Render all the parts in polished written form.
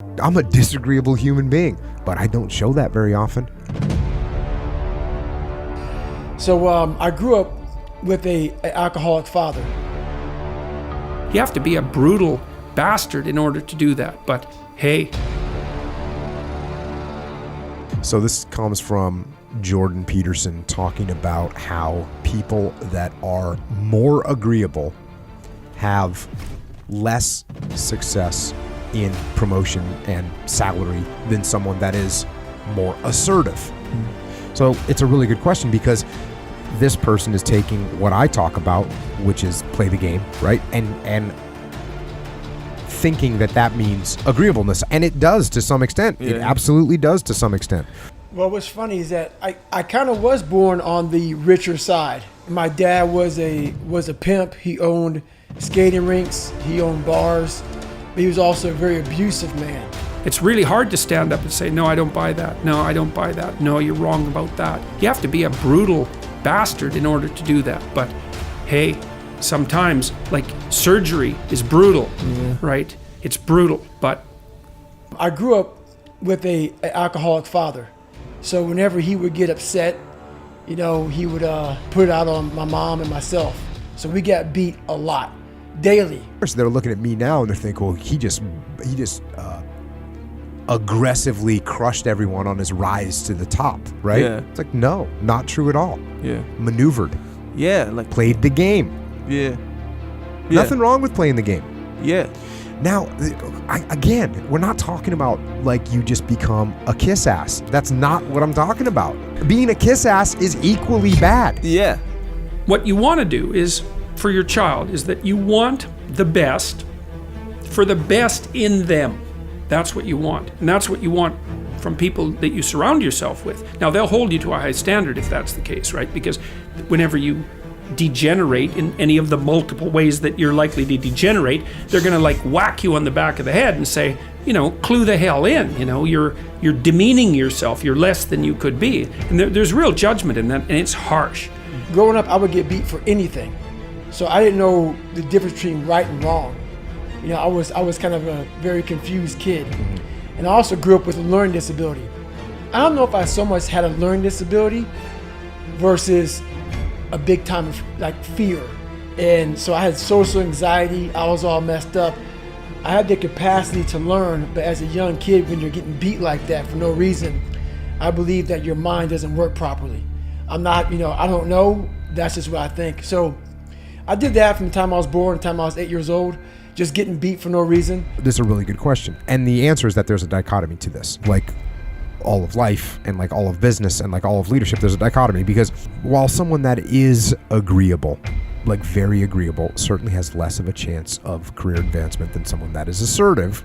I'm a disagreeable human being, but I don't show that very often. So I grew up with an alcoholic father. You have to be a brutal bastard in order to do that, but hey. So this comes from Jordan Peterson talking about how people that are more agreeable have less success in promotion and salary than someone that is more assertive. So it's a really good question, because this person is taking what I talk about, which is play the game, right? And thinking that that means agreeableness. And it does to some extent. Yeah. It absolutely does to some extent. Well, what's funny is that I kind of was born on the richer side. My dad was a pimp. He owned skating rinks. He owned bars. But he was also a very abusive man. It's really hard to stand up and say, no, I don't buy that. No, I don't buy that. No, you're wrong about that. You have to be a brutal bastard in order to do that. But hey, sometimes like surgery is brutal, right? It's brutal, but. I grew up with an alcoholic father. So whenever he would get upset, he would put it out on my mom and myself. So we got beat a lot, daily. So they're looking at me now and they're thinking, well, he just aggressively crushed everyone on his rise to the top, right? Yeah. It's like, no, not true at all. Yeah. Maneuvered. Yeah, like Played the game. yeah. Nothing wrong with playing the game. Yeah. Now, again, we're not talking about like you just become a kiss ass. That's not what I'm talking about. Being a kiss ass is equally bad. Yeah. What you want to do is, for your child, is that you want the best for the best in them. That's what you want. And that's what you want from people that you surround yourself with. Now, they'll hold you to a high standard if that's the case, right? Because whenever you degenerate in any of the multiple ways that you're likely to degenerate, they're going to like whack you on the back of the head and say, clue the hell in. You're demeaning yourself. You're less than you could be. And there's real judgment in that, and it's harsh. Growing up, I would get beat for anything. So I didn't know the difference between right and wrong. I was kind of a very confused kid. And I also grew up with a learning disability. I don't know if I so much had a learning disability versus a big time like fear. And so I had social anxiety. I was all messed up. I had the capacity to learn, but as a young kid, when you're getting beat like that for no reason, I believe that your mind doesn't work properly. I'm not, I don't know. That's just what I think. So I did that from the time I was born, the time I was 8 years old, just getting beat for no reason. This is a really good question. And the answer is that there's a dichotomy to this. Like all of life and like all of business and like all of leadership, there's a dichotomy, because while someone that is agreeable, like very agreeable, certainly has less of a chance of career advancement than someone that is assertive,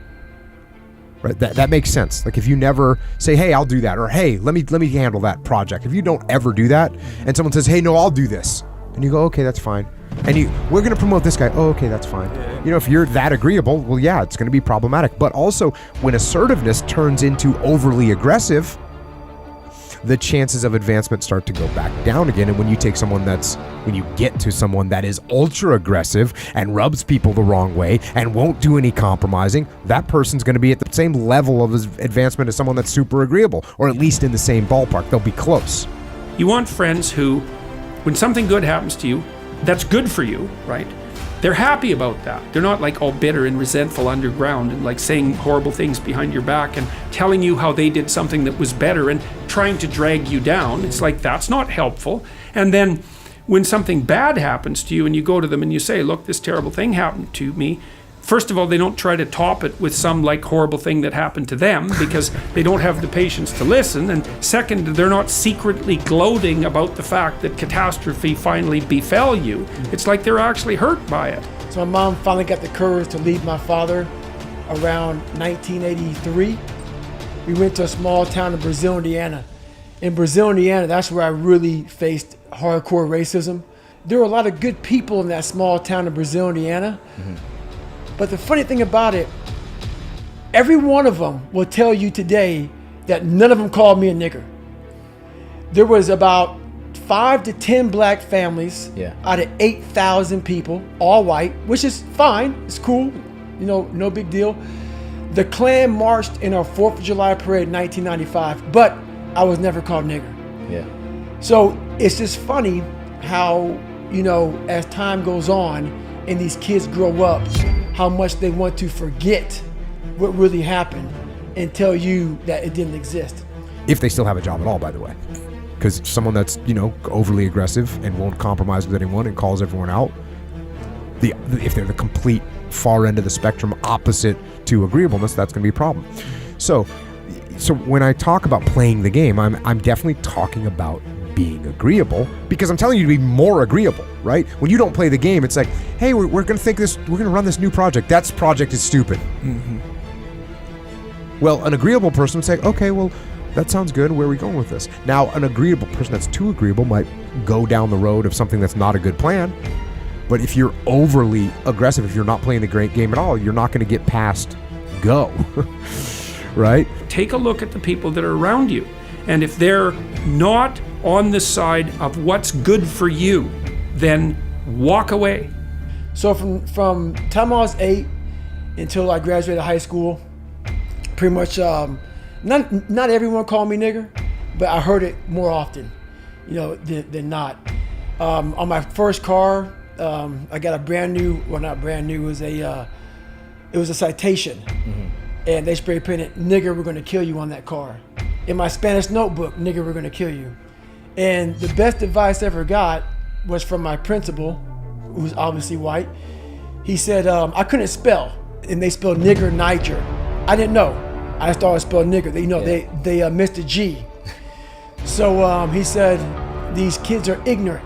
right? That makes sense. Like if you never say, hey, I'll do that, or hey, let me handle that project. If you don't ever do that and someone says, hey, no, I'll do this, and you go, okay, that's fine. And we're going to promote this guy. Oh, okay, that's fine. If you're that agreeable, well, yeah, it's going to be problematic. But also, when assertiveness turns into overly aggressive, the chances of advancement start to go back down again. And when you get to someone that is ultra aggressive and rubs people the wrong way and won't do any compromising, that person's going to be at the same level of advancement as someone that's super agreeable, or at least in the same ballpark. They'll be close. You want friends who, when something good happens to you, that's good for you, right? They're happy about that. They're not like all bitter and resentful underground and like saying horrible things behind your back and telling you how they did something that was better and trying to drag you down. It's like, that's not helpful. And then when something bad happens to you and you go to them and you say, look, this terrible thing happened to me. First of all, they don't try to top it with some like horrible thing that happened to them, because they don't have the patience to listen. And second, they're not secretly gloating about the fact that catastrophe finally befell you. It's like they're actually hurt by it. So my mom finally got the courage to leave my father around 1983. We went to a small town in Brazil, Indiana. In Brazil, Indiana, that's where I really faced hardcore racism. There were a lot of good people in that small town in Brazil, Indiana. But the funny thing about it, every one of them will tell you today that none of them called me a nigger. There was about 5 to 10 black families out of 8,000 people, all white, which is fine, it's cool, no big deal. The Klan marched in our 4th of July parade in 1995, but I was never called nigger. Yeah. So it's just funny how, as time goes on and these kids grow up, how much they want to forget what really happened and tell you that it didn't exist. If they still have a job at all, by the way. Because someone that's, overly aggressive and won't compromise with anyone and calls everyone out, if they're the complete far end of the spectrum opposite to agreeableness, that's going to be a problem. So when I talk about playing the game, I'm definitely talking about being agreeable, because I'm telling you to be more agreeable, right? When you don't play the game, it's like, hey, we're going to run this new project. That project is stupid. Mm-hmm. Well, an agreeable person would say, okay, well, that sounds good. Where are we going with this? Now, an agreeable person that's too agreeable might go down the road of something that's not a good plan. But if you're overly aggressive, if you're not playing the great game at all, you're not going to get past go, right? Take a look at the people that are around you. And if they're not on the side of what's good for you, then walk away. So from time I was 8 until I graduated high school, pretty much not everyone called me nigger, but I heard it more often, than not. On my first car, I got a brand new, well, not brand new, it was a Citation. Mm-hmm. And they spray painted, "Nigger, we're gonna kill you" on that car. In my Spanish notebook, "Nigger, we're gonna kill you." And the best advice I ever got was from my principal, who's obviously white. He said, I couldn't spell, and they spelled nigger Niger. I didn't know. I just thought I spelled nigger. They missed a G. So he said, these kids are ignorant.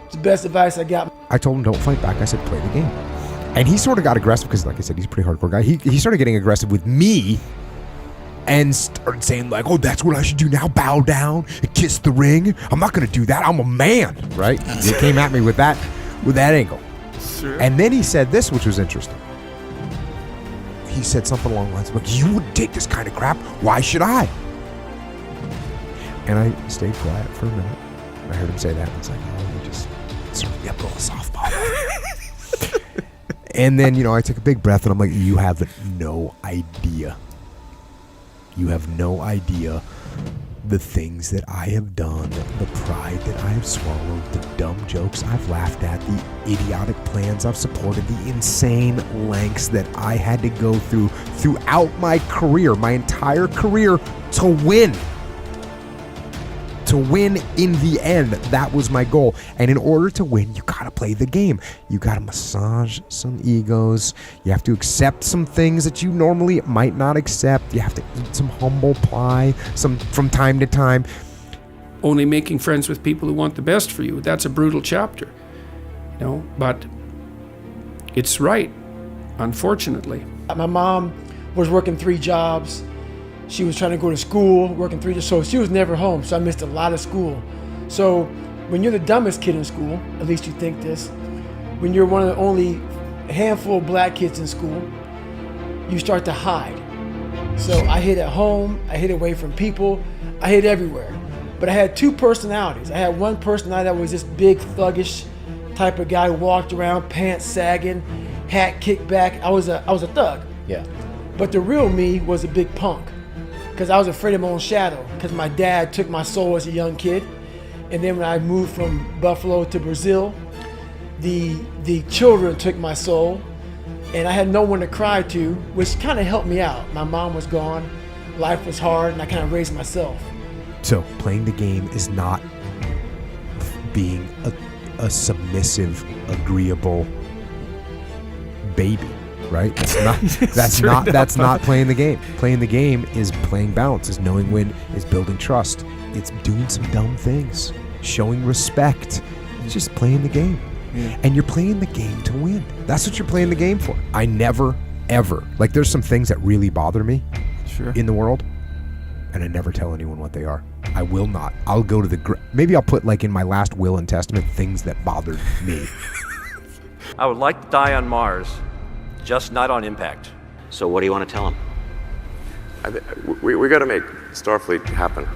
It's the best advice I got. I told him, don't fight back. I said, play the game. And he sort of got aggressive because, like I said, he's a pretty hardcore guy. He started getting aggressive with me and started saying, like, oh, that's what I should do now, bow down and kiss the ring. I'm not going to do that. I'm a man, right? He came at me with that angle. Sure. And then he said this, which was interesting. He said something along the lines of, like, you wouldn't take this kind of crap. Why should I? And I stayed quiet for a minute. I heard him say that, and I was like, oh, you just served me up a little softball. And then, I took a big breath, and I'm like, you have no idea. You have no idea the things that I have done, the pride that I have swallowed, the dumb jokes I've laughed at, the idiotic plans I've supported, the insane lengths that I had to go through throughout my career, my entire career, to win. To win in the end. That was my goal. And in order to win, you gotta play the game. You gotta massage some egos. You have to accept some things that you normally might not accept. You have to eat some humble pie from time to time. Only making friends with people who want the best for you. That's a brutal chapter. But it's right, unfortunately. My mom was working 3 jobs. She was trying to go to school, working 3 jobs, so she was never home, so I missed a lot of school. So when you're the dumbest kid in school, at least you think this, when you're one of the only handful of black kids in school, you start to hide. So I hid at home, I hid away from people, I hid everywhere. But I had 2 personalities. I had one personality that was this big thuggish type of guy who walked around, pants sagging, hat kicked back. I was a thug. Yeah. But the real me was a big punk, because I was afraid of my own shadow, because my dad took my soul as a young kid. And then when I moved from Buffalo to Brazil, the children took my soul, and I had no one to cry to, which kind of helped me out. My mom was gone, life was hard, and I kind of raised myself. So playing the game is not being a submissive, agreeable baby. Right? That's not playing the game. Playing the game is playing balance, is knowing when, is building trust. It's doing some dumb things, showing respect. It's just playing the game. Yeah. And you're playing the game to win. That's what you're playing the game for. I never, ever, like, there's some things that really bother me in the world, and I never tell anyone what they are. I will not. I'll go to maybe I'll put, like, in my last will and testament, things that bothered me. I would like to die on Mars, just not on impact. So what do you want to tell him? We got to make Starfleet happen.